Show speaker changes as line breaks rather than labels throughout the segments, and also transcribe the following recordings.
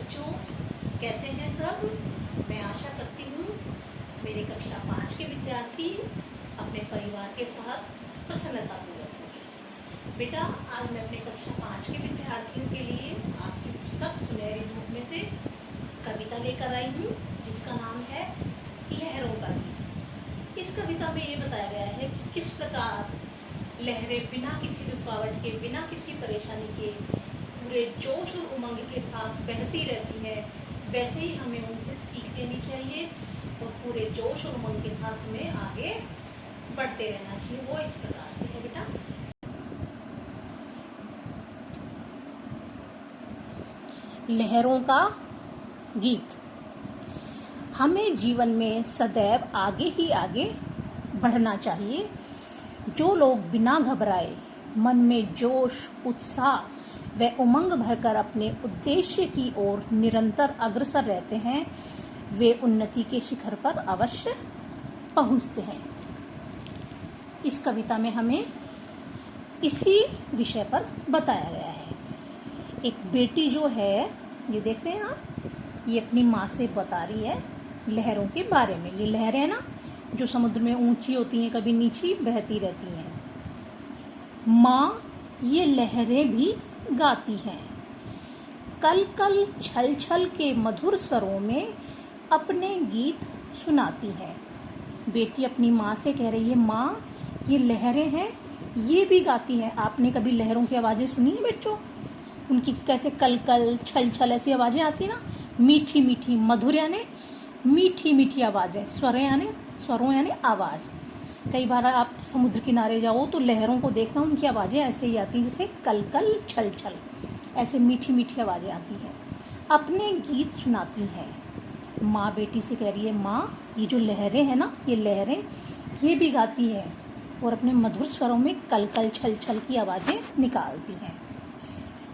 बच्चों, कैसे हैं सब। मैं आशा करती हूँ मेरे कक्षा 5 के विद्यार्थी अपने परिवार के साथ प्रसन्नतापूर्वक होंगे। बेटा, आज मैं अपने कक्षा 5 के विद्यार्थियों के लिए आपकी पुस्तक सुनहरी धूप में से कविता लेकर आई हूँ, जिसका नाम है लहरों का गीत। इस कविता में ये बताया गया है कि किस प्रकार लहरें बिना किसी रुकावट के, बिना किसी परेशानी के पूरे जोश और उमंग के साथ बहती रहती है। वैसे ही हमें उनसे सीख लेनी चाहिए और पूरे जोश और उमंग के साथ हमें आगे बढ़ते रहना चाहिए। वो इस प्रकार से है बेटा।
लहरों का गीत। हमें जीवन में सदैव आगे ही आगे बढ़ना चाहिए। जो लोग बिना घबराए मन में जोश, उत्साह व उमंग भरकर अपने उद्देश्य की ओर निरंतर अग्रसर रहते हैं, वे उन्नति के शिखर पर अवश्य पहुंचते हैं। इस कविता में हमें इसी विषय पर बताया गया है। एक बेटी जो है, ये देख रहे हैं आप, ये अपनी माँ से बता रही है लहरों के बारे में। ये लहरें हैं ना, जो समुद्र में ऊंची होती हैं, कभी नीची बहती रहती हैं। माँ ये लहरें भी गाती हैं, कल कल छल छल के मधुर स्वरों में अपने गीत सुनाती है। बेटी अपनी माँ से कह रही है, माँ ये लहरें हैं, ये भी गाती हैं। आपने कभी लहरों की आवाज़ें सुनी हैं बच्चों? उनकी कैसे कल कल छल छल ऐसी आवाज़ें आती हैं ना, मीठी मीठी। मधुर यानी मीठी मीठी आवाज़ें, स्वरों यानी आवाज़। कई बार आप समुद्र किनारे जाओ तो लहरों को देखना, उनकी आवाज़ें ऐसे ही आती हैं जैसे कल कल छल छल, ऐसे मीठी मीठी आवाज़ें आती हैं। अपने गीत सुनाती हैं। माँ बेटी से कह रही है, माँ ये जो लहरें हैं ना, ये लहरें ये भी गाती हैं और अपने मधुर स्वरों में कल कल छल छल की आवाज़ें निकालती हैं।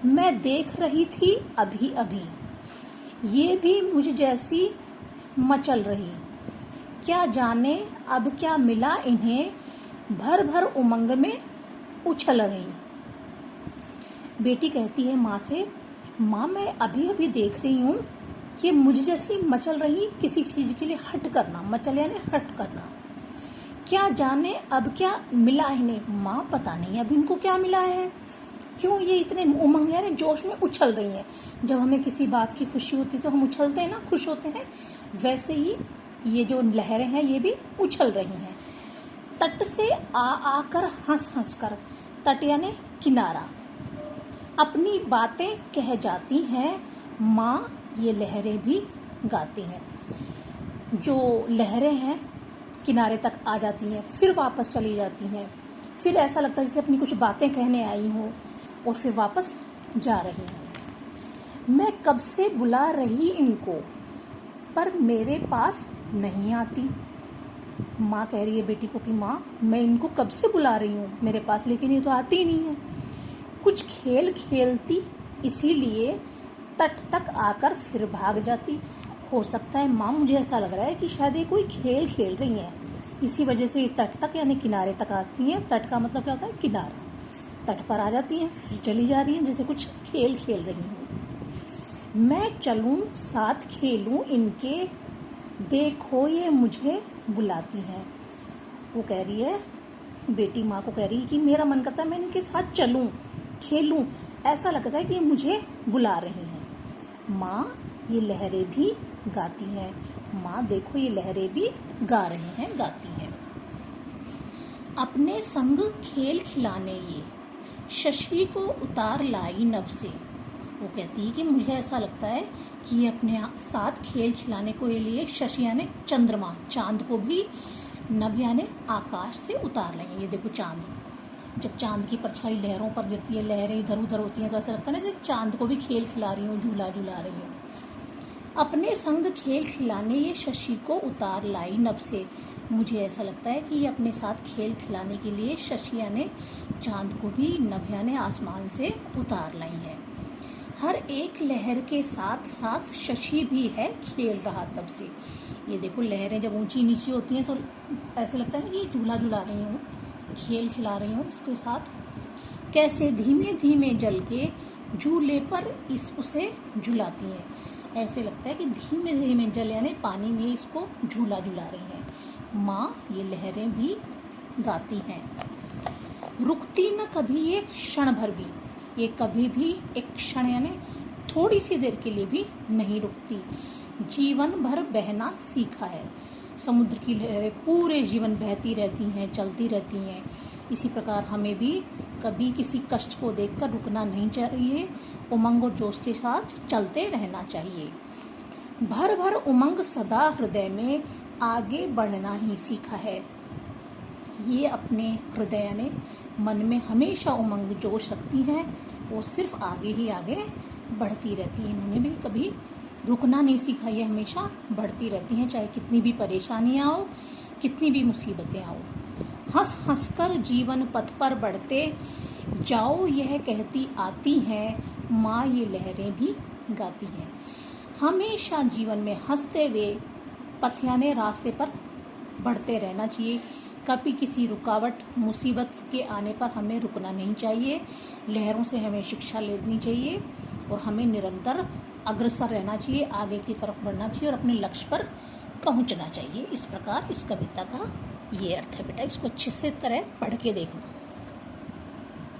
मैं देख रही थी अभी अभी, ये भी मुझ जैसी मचल रही। क्या जाने अब क्या मिला इन्हें, भर भर उमंग में उछल रही। बेटी कहती है माँ से, माँ मैं अभी अभी देख रही हूँ कि मुझ जैसी मचल रही, किसी चीज़ के लिए हट करना, मचल यानी हट करना। क्या जाने अब क्या मिला इन्हें, माँ पता नहीं अब इनको क्या मिला है, क्यों ये इतने उमंग यानी जोश में उछल रही हैं। जब हमें किसी बात की खुशी होती है तो हम उछलते हैं ना, खुश होते हैं। वैसे ही ये जो लहरें हैं ये भी उछल रही हैं। तट से आकर हंस हंस कर, तट यानी किनारा, अपनी बातें कह जाती हैं। माँ ये लहरें भी गाती हैं। जो लहरें हैं किनारे तक आ जाती हैं, फिर वापस चली जाती हैं। फिर ऐसा लगता है जैसे अपनी कुछ बातें कहने आई हों और फिर वापस जा रही हैं। मैं कब से बुला रही इनको, पर मेरे पास नहीं आती। माँ कह रही है बेटी को कि माँ मैं इनको कब से बुला रही हूँ मेरे पास, लेकिन ये तो आती ही नहीं है। कुछ खेल खेलती इसीलिए तट तक आकर फिर भाग जाती। हो सकता है माँ, मुझे ऐसा लग रहा है कि शायद ये कोई खेल खेल रही हैं, इसी वजह से ये तट तक यानी किनारे तक आती हैं। तट का मतलब क्या होता है? किनारा। तट पर आ जाती हैं, फिर चली जा रही हैं जैसे कुछ खेल खेल रही हूँ। मैं चलूँ साथ खेलूँ इनके, देखो ये मुझे बुलाती हैं। वो कह रही है, बेटी माँ को कह रही है कि मेरा मन करता है मैं इनके साथ चलूँ, खेलूँ, ऐसा लगता है कि ये मुझे बुला रही हैं। माँ ये लहरें भी गाती हैं। माँ देखो ये लहरें भी गा रही हैं, गाती हैं। अपने संग खेल खिलाने ये शशि को उतार लाई नभ से। वो कहती है कि मुझे ऐसा लगता है कि ये अपने साथ खेल खिलाने को लिए शशि यानी चंद्रमा, चांद को भी नभ यानी आकाश से उतार लेंगे। ये देखो चांद, जब चांद की परछाई लहरों पर गिरती है, लहरें इधर उधर होती हैं, तो ऐसा लगता है ना जैसे चांद को भी खेल खिला रही हूँ, झूला झूला रही हूँ। अपने संग खेल खिलाने ये शशि को उतार लाई नभ से। मुझे ऐसा लगता है कि ये अपने साथ खेल खिलाने के लिए शशि यानी चांद को भी नभ यानी आसमान से उतार लाई है। हर एक लहर के साथ साथ शशि भी है खेल रहा तब से। ये देखो लहरें जब ऊंची नीची होती हैं तो ऐसे लगता है कि झूला झुला रही हूँ, खेल खिला रही हूँ इसके साथ। कैसे धीमे धीमे जल के झूले पर उसे झुलाती हैं। ऐसे लगता है कि धीमे धीमे जल यानी पानी में इसको झूला झूला रही हैं। माँ ये लहरें भी गाती हैं, रुकती न कभी एक क्षण भर भी, ये कभी भी एक क्षण यानी थोड़ी सी देर के लिए भी नहीं रुकती, जीवन भर बहना सीखा है। समुद्र की लहरें पूरे जीवन बहती रहती हैं, चलती रहती हैं। इसी प्रकार हमें भी कभी किसी कष्ट को देखकर रुकना नहीं चाहिए, उमंग और जोश के साथ चलते रहना चाहिए। भर भर उमंग सदा हृदय में, आगे बढ़ना ही सीखा है। ये अपने हृदय यानी मन में हमेशा उमंग जोश रखती हैं और सिर्फ आगे ही आगे बढ़ती रहती हैं। इन्होंने भी कभी रुकना नहीं सीखा, ये हमेशा बढ़ती रहती हैं, चाहे कितनी भी परेशानियां आओ, कितनी भी मुसीबतें आओ। हंस हंस कर जीवन पथ पर बढ़ते जाओ, यह कहती आती हैं, माँ ये लहरें भी गाती हैं। हमेशा जीवन में हंसते हुए पथ यानी रास्ते पर बढ़ते रहना चाहिए। कभी किसी रुकावट मुसीबत के आने पर हमें रुकना नहीं चाहिए, लहरों से हमें शिक्षा लेनी चाहिए और हमें निरंतर अग्रसर रहना चाहिए, आगे की तरफ बढ़ना चाहिए और अपने लक्ष्य पर पहुंचना चाहिए। इस प्रकार इस कविता का ये अर्थ है बेटा, इसको अच्छे से तरह पढ़ के देखना।